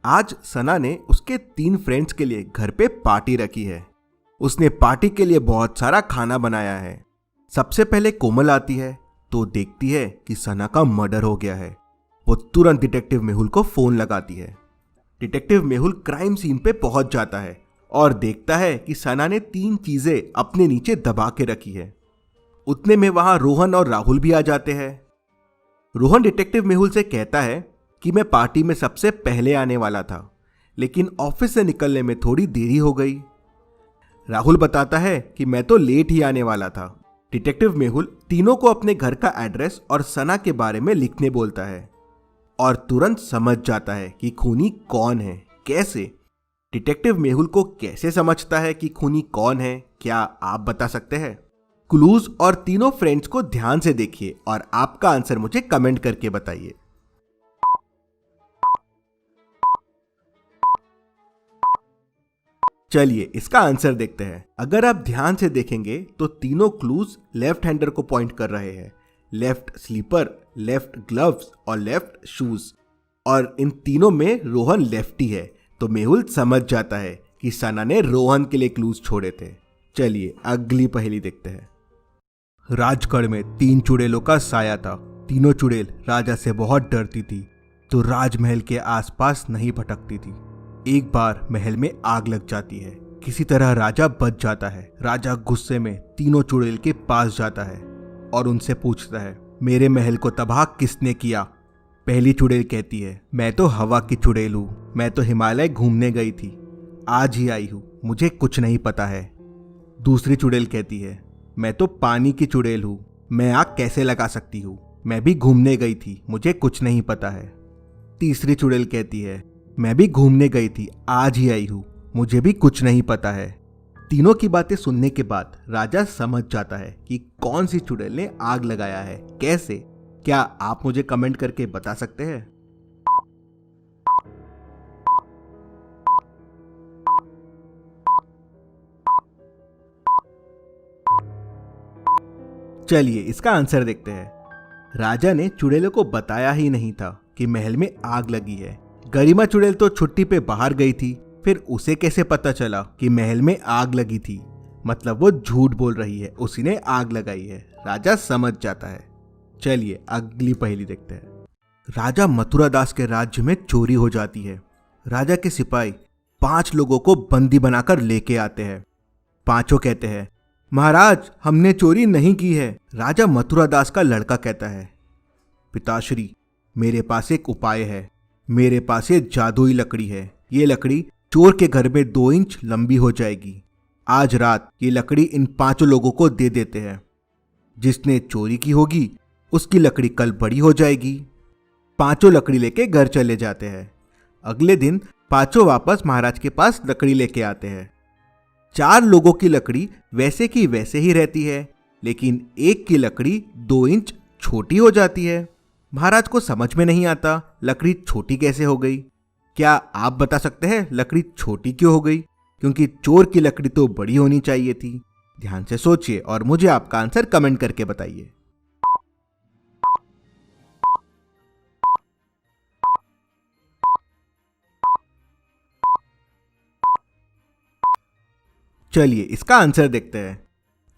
आज सना ने उसके 3 फ्रेंड्स के लिए घर पे पार्टी रखी है। उसने पार्टी के लिए बहुत सारा खाना बनाया है। सबसे पहले कोमल आती है तो देखती है कि सना का मर्डर हो गया है। वो तुरंत डिटेक्टिव मेहुल को फोन लगाती है। डिटेक्टिव मेहुल क्राइम सीन पे पहुंच जाता है और देखता है कि सना ने 3 चीजें अपने नीचे दबा के रखी है। उतने में वहां रोहन और राहुल भी आ जाते हैं। रोहन डिटेक्टिव मेहुल से कहता है कि मैं पार्टी में सबसे पहले आने वाला था, लेकिन ऑफिस से निकलने में थोड़ी देरी हो गई। राहुल बताता है कि मैं तो लेट ही आने वाला था। डिटेक्टिव मेहुल तीनों को अपने घर का एड्रेस और सना के बारे में लिखने बोलता है और तुरंत समझ जाता है कि खूनी कौन है। कैसे? डिटेक्टिव मेहुल को कैसे समझता है कि खूनी कौन है, क्या आप बता सकते हैं? क्लूज और तीनों फ्रेंड्स को ध्यान से देखिए और आपका आंसर मुझे कमेंट करके बताइए। चलिए इसका आंसर देखते हैं। अगर आप ध्यान से देखेंगे तो तीनों क्लूज लेफ्ट हैंडर को पॉइंट कर रहे हैं। लेफ्ट स्लीपर, लेफ्ट ग्लव्स और लेफ्ट शूज। और इन तीनों में रोहन लेफ्टी है, तो मेहुल समझ जाता है कि सना ने रोहन के लिए क्लूज छोड़े थे। चलिए अगली पहेली देखते हैं। राजगढ़ में 3 चुड़ैलों का साया था। तीनों चुड़ैल राजा से बहुत डरती थी, तो राजमहल के आसपास नहीं भटकती थी। एक बार महल में आग लग जाती है। किसी तरह राजा बच जाता है। राजा गुस्से में तीनों चुड़ैल के पास जाता है और उनसे पूछता है, मेरे महल को तबाह किसने किया? पहली चुड़ैल कहती है, मैं तो हवा की चुड़ैल हूँ। मैं तो हिमालय घूमने गई थी, आज ही आई हूँ, मुझे कुछ नहीं पता है। दूसरी चुड़ैल कहती है, मैं तो पानी की चुड़ैल हूँ। मैं आग कैसे लगा सकती हूँ? मैं भी घूमने गई थी, मुझे कुछ नहीं पता है। तीसरी चुड़ैल कहती है, मैं भी घूमने गई थी, आज ही आई हूँ, मुझे भी कुछ नहीं पता है। तीनों की बातें सुनने के बाद राजा समझ जाता है कि कौन सी चुड़ैल ने आग लगाया है। कैसे? क्या आप मुझे कमेंट करके बता सकते हैं? चलिए इसका आंसर देखते हैं। राजा ने चुड़ैलों को बताया ही नहीं था कि महल में आग लगी है। गरिमा चुड़ैल तो छुट्टी पे बाहर गई थी, फिर उसे कैसे पता चला कि महल में आग लगी थी? मतलब वो झूठ बोल रही है, उसी ने आग लगाई है। राजा समझ जाता है। चलिए अगली पहेली देखते हैं। राजा मथुरादास के राज्य में चोरी हो जाती है। राजा के सिपाही 5 लोगों को बंदी बनाकर लेके आते हैं। पांचों कहते हैं, महाराज हमने चोरी नहीं की है। राजा मथुरादास का लड़का कहता है, पिताश्री मेरे पास एक उपाय है। मेरे पास ये जादुई लकड़ी है। ये लकड़ी चोर के घर में 2 इंच लंबी हो जाएगी। आज रात ये लकड़ी इन 5 लोगों को दे देते हैं। जिसने चोरी की होगी उसकी लकड़ी कल बड़ी हो जाएगी। 5 लकड़ी लेके घर चले जाते हैं। अगले दिन 5 वापस महाराज के पास लकड़ी लेके आते हैं। 4 लोगों की लकड़ी वैसे की वैसे ही रहती है, लेकिन एक की लकड़ी 2 इंच छोटी हो जाती है। महाराज को समझ में नहीं आता लकड़ी छोटी कैसे हो गई। क्या आप बता सकते हैं लकड़ी छोटी क्यों हो गई? क्योंकि चोर की लकड़ी तो बड़ी होनी चाहिए थी। ध्यान से सोचिए और मुझे आपका आंसर कमेंट करके बताइए। चलिए इसका आंसर देखते हैं।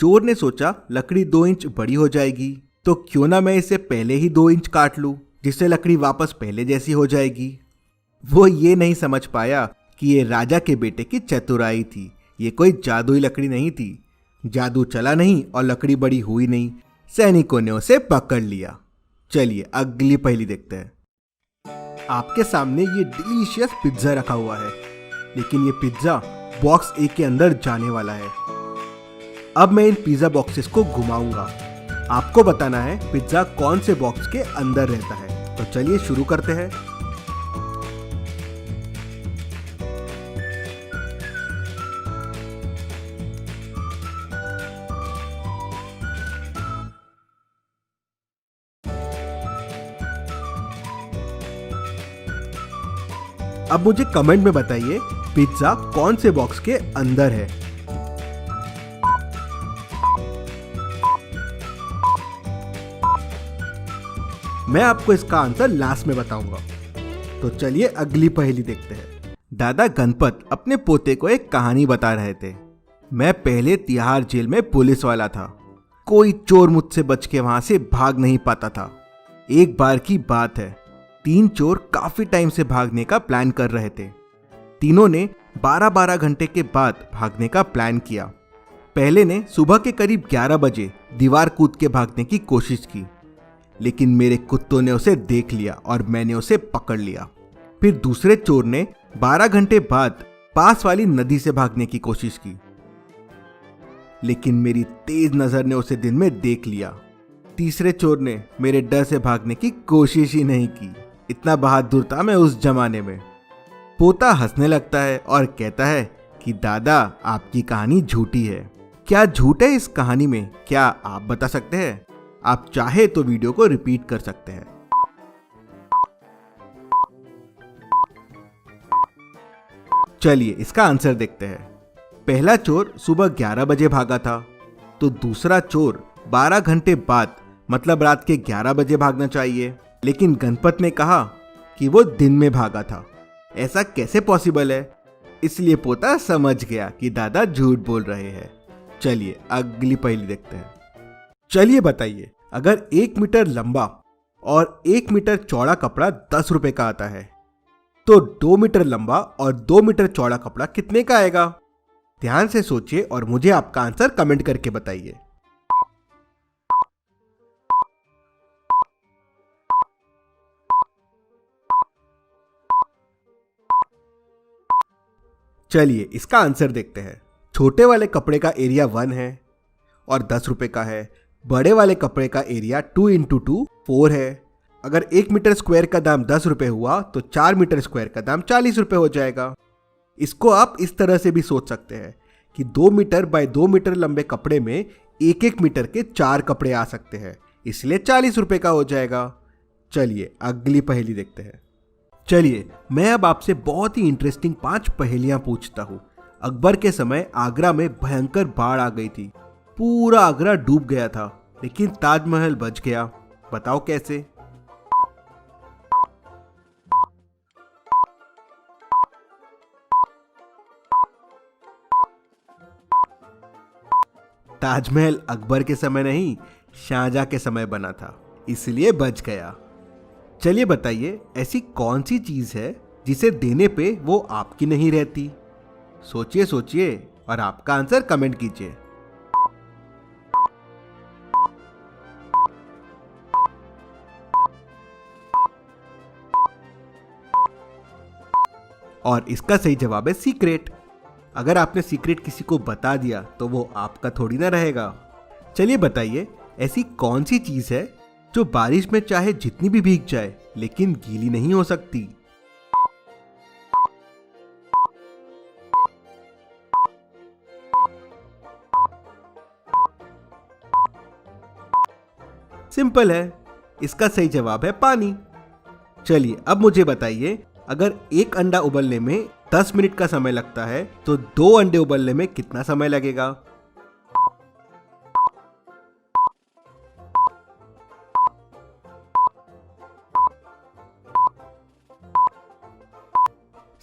चोर ने सोचा लकड़ी 2 इंच बड़ी हो जाएगी, तो क्यों ना मैं इसे पहले ही 2 इंच काट लूं, जिससे लकड़ी वापस पहले जैसी हो जाएगी। वो ये नहीं समझ पाया कि ये राजा के बेटे की चतुराई थी। ये कोई जादुई लकड़ी नहीं थी। जादू चला नहीं और लकड़ी बड़ी हुई नहीं। सैनिकों ने उसे पकड़ लिया। चलिए अगली पहेली देखते हैं। आपके सामने ये डिलीशियस पिज्जा रखा हुआ है, लेकिन ये पिज्जा बॉक्स ए के अंदर जाने वाला है। अब मैं इन पिज्जा बॉक्सेस को घुमाऊंगा। आपको बताना है पिज्जा कौन से बॉक्स के अंदर रहता है। तो चलिए शुरू करते हैं। अब मुझे कमेंट में बताइए पिज्जा कौन से बॉक्स के अंदर है। मैं आपको इसका आंसर लास्ट में बताऊंगा। तो चलिए अगली पहेली देखते हैं। दादा गणपत अपने पोते को एक कहानी बता रहे थे। मैं पहले तिहाड़ जेल में पुलिस वाला था। कोई चोर मुझसे बच के वहां से भाग नहीं पाता था। एक बार की बात है, 3 चोर काफी टाइम से भागने का प्लान कर रहे थे। तीनों ने 12-12 घंटे के बाद भागने का प्लान किया। पहले ने सुबह के करीब 11 बजे दीवार कूद के भागने की कोशिश की, लेकिन मेरे कुत्तों ने उसे देख लिया और मैंने उसे पकड़ लिया। फिर दूसरे चोर ने 12 घंटे बाद पास वाली नदी से भागने की कोशिश की, लेकिन मेरी तेज नजर ने उसे दिन में देख लिया। तीसरे चोर ने मेरे डर से भागने की कोशिश ही नहीं की। इतना बहादुर था मैं उस जमाने में। पोता हंसने लगता है और कहता है कि दादा, आपकी कहानी झूठी है। क्या झूठ है इस कहानी में, क्या आप बता सकते हैं? आप चाहे तो वीडियो को रिपीट कर सकते हैं। चलिए इसका आंसर देखते हैं। पहला चोर सुबह 11 बजे भागा था, तो दूसरा चोर 12 घंटे बाद मतलब रात के 11 बजे भागना चाहिए, लेकिन गणपत ने कहा कि वो दिन में भागा था। ऐसा कैसे पॉसिबल है? इसलिए पोता समझ गया कि दादा झूठ बोल रहे हैं। चलिए अगली पहेली देखते हैं। चलिए बताइए, अगर 1 मीटर लंबा और 1 मीटर चौड़ा कपड़ा 10 रुपए का आता है, तो 2 मीटर लंबा और 2 मीटर चौड़ा कपड़ा कितने का आएगा? ध्यान से सोचिए और मुझे आपका आंसर कमेंट करके बताइए। चलिए इसका आंसर देखते हैं। छोटे वाले कपड़े का एरिया 1 है और 10 रुपए का है। बड़े वाले कपड़े का एरिया 2 × 2 4 है। अगर 1 मीटर स्क्वायर का दाम 10 रुपए हुआ तो 4 मीटर स्क्वायर का दाम 40 रुपए हो जाएगा। इसको आप इस तरह से भी सोच सकते हैं कि 2 मीटर बाय 2 मीटर लंबे कपड़े में 1-1 मीटर के 4 कपड़े आ सकते हैं, इसलिए 40 रुपए का हो जाएगा। चलिए अगली पहेली देखते हैं। चलिए मैं अब आपसे बहुत ही इंटरेस्टिंग 5 पहेलियां पूछता हूँ। अकबर के समय आगरा में भयंकर बाढ़ आ गई थी। पूरा आगरा डूब गया था, लेकिन ताजमहल बच गया। बताओ कैसे? ताजमहल अकबर के समय नहीं, शाहजहां के समय बना था, इसलिए बच गया। चलिए बताइए, ऐसी कौन सी चीज है जिसे देने पे वो आपकी नहीं रहती? सोचिए सोचिए और आपका आंसर कमेंट कीजिए। और इसका सही जवाब है सीक्रेट। अगर आपने सीक्रेट किसी को बता दिया तो वो आपका थोड़ी ना रहेगा। चलिए बताइए, ऐसी कौन सी चीज है जो बारिश में चाहे जितनी भी भीग जाए लेकिन गीली नहीं हो सकती? सिंपल है, इसका सही जवाब है पानी। चलिए अब मुझे बताइए, अगर एक अंडा उबलने में 10 मिनट का समय लगता है तो 2 अंडे उबलने में कितना समय लगेगा?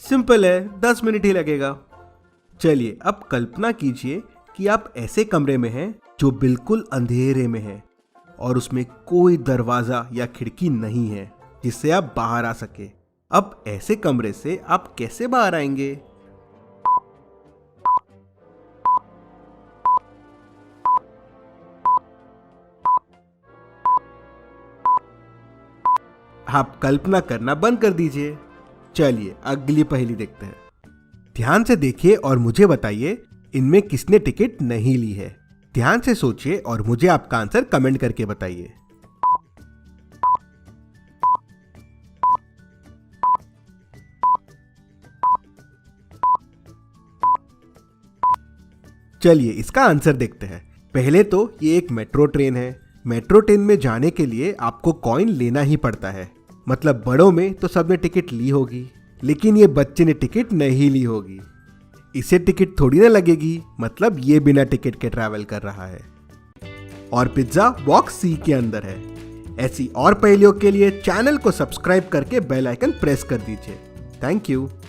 सिंपल है, 10 मिनट ही लगेगा। चलिए अब कल्पना कीजिए कि आप ऐसे कमरे में हैं जो बिल्कुल अंधेरे में है और उसमें कोई दरवाजा या खिड़की नहीं है जिससे आप बाहर आ सके। अब ऐसे कमरे से आप कैसे बाहर आएंगे? आप कल्पना करना बंद कर दीजिए। चलिए अगली पहेली देखते हैं। ध्यान से देखिए और मुझे बताइए, इनमें किसने टिकट नहीं ली है? ध्यान से सोचिए और मुझे आपका आंसर कमेंट करके बताइए। चलिए इसका आंसर देखते हैं। पहले तो ये एक मेट्रो ट्रेन है। मेट्रो ट्रेन में जाने के लिए आपको कॉइन लेना ही पड़ता है। मतलब बड़ों में तो सबने टिकट ली होगी, लेकिन ये बच्चे ने टिकट नहीं ली होगी। इसे टिकट थोड़ी ना लगेगी, मतलब ये बिना टिकट के ट्रैवल कर रहा है। और पिज्जा बॉक्स सी के अंदर है। ऐसी और पहेलियों के लिए चैनल को सब्सक्राइब करके बेल आइकन प्रेस कर दीजिए। Thank you.